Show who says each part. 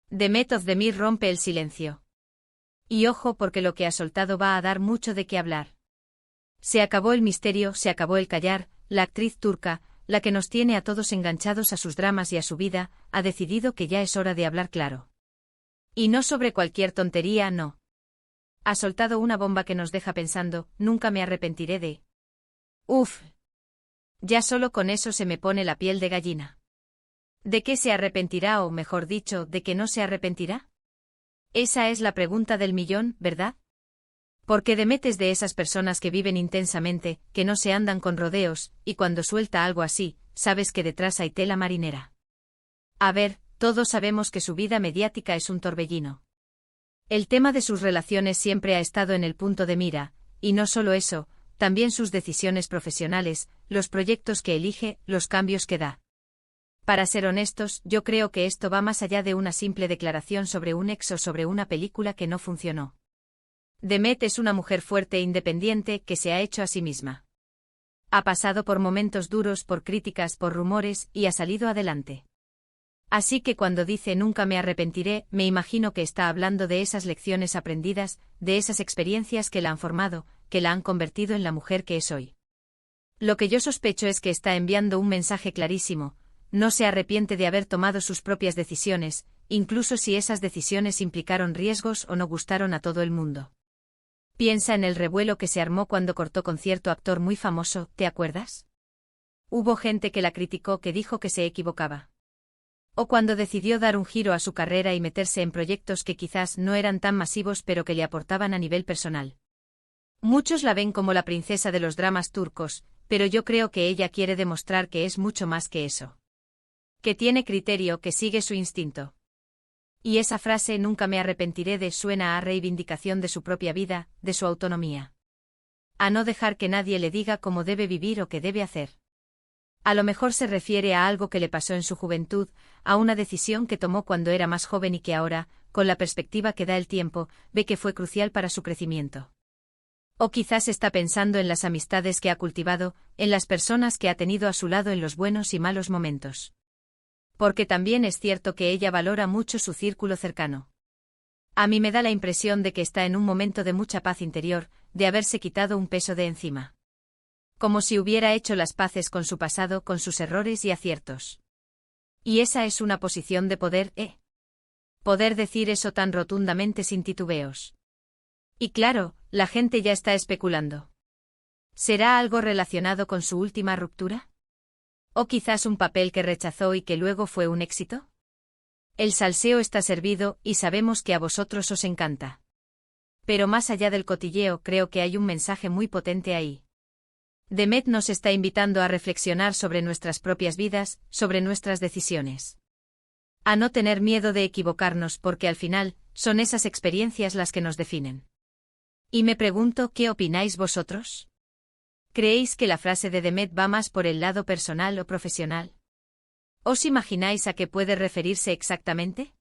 Speaker 1: Demet Özdemir rompe el silencio. Y ojo porque lo que ha soltado va a dar mucho de qué hablar. Se acabó el misterio, se acabó el callar, la actriz turca, la que nos tiene a todos enganchados a sus dramas y a su vida, ha decidido que ya es hora de hablar claro. Y no sobre cualquier tontería, no. Ha soltado una bomba que nos deja pensando, nunca me arrepentiré de... Uf. Ya solo con eso se me pone la piel de gallina. ¿De qué se arrepentirá o, mejor dicho, de qué no se arrepentirá? Esa es la pregunta del millón, ¿verdad? Porque Demet es de esas personas que viven intensamente, que no se andan con rodeos, y cuando suelta algo así, sabes que detrás hay tela marinera. A ver, todos sabemos que su vida mediática es un torbellino. El tema de sus relaciones siempre ha estado en el punto de mira, y no solo eso, también sus decisiones profesionales, los proyectos que elige, los cambios que da. Para ser honestos, yo creo que esto va más allá de una simple declaración sobre un ex o sobre una película que no funcionó. Demet es una mujer fuerte e independiente que se ha hecho a sí misma. Ha pasado por momentos duros, por críticas, por rumores, y ha salido adelante. Así que cuando dice nunca me arrepentiré, me imagino que está hablando de esas lecciones aprendidas, de esas experiencias que la han formado, que la han convertido en la mujer que es hoy. Lo que yo sospecho es que está enviando un mensaje clarísimo: no se arrepiente de haber tomado sus propias decisiones, incluso si esas decisiones implicaron riesgos o no gustaron a todo el mundo. Piensa en el revuelo que se armó cuando cortó con cierto actor muy famoso, ¿te acuerdas? Hubo gente que la criticó, que dijo que se equivocaba. O cuando decidió dar un giro a su carrera y meterse en proyectos que quizás no eran tan masivos pero que le aportaban a nivel personal. Muchos la ven como la princesa de los dramas turcos, pero yo creo que ella quiere demostrar que es mucho más que eso. Que tiene criterio, que sigue su instinto. Y esa frase nunca me arrepentiré de suena a reivindicación de su propia vida, de su autonomía. A no dejar que nadie le diga cómo debe vivir o qué debe hacer. A lo mejor se refiere a algo que le pasó en su juventud, a una decisión que tomó cuando era más joven y que ahora, con la perspectiva que da el tiempo, ve que fue crucial para su crecimiento. O quizás está pensando en las amistades que ha cultivado, en las personas que ha tenido a su lado en los buenos y malos momentos. Porque también es cierto que ella valora mucho su círculo cercano. A mí me da la impresión de que está en un momento de mucha paz interior, de haberse quitado un peso de encima. Como si hubiera hecho las paces con su pasado, con sus errores y aciertos. Y esa es una posición de poder, ¿eh? Poder decir eso tan rotundamente sin titubeos. Y claro, la gente ya está especulando. ¿Será algo relacionado con su última ruptura? ¿O quizás un papel que rechazó y que luego fue un éxito? El salseo está servido y sabemos que a vosotros os encanta. Pero más allá del cotilleo, creo que hay un mensaje muy potente ahí. Demet nos está invitando a reflexionar sobre nuestras propias vidas, sobre nuestras decisiones. A no tener miedo de equivocarnos porque al final, son esas experiencias las que nos definen. Y me pregunto, ¿qué opináis vosotros? ¿Creéis que la frase de Demet va más por el lado personal o profesional? ¿Os imagináis a qué puede referirse exactamente?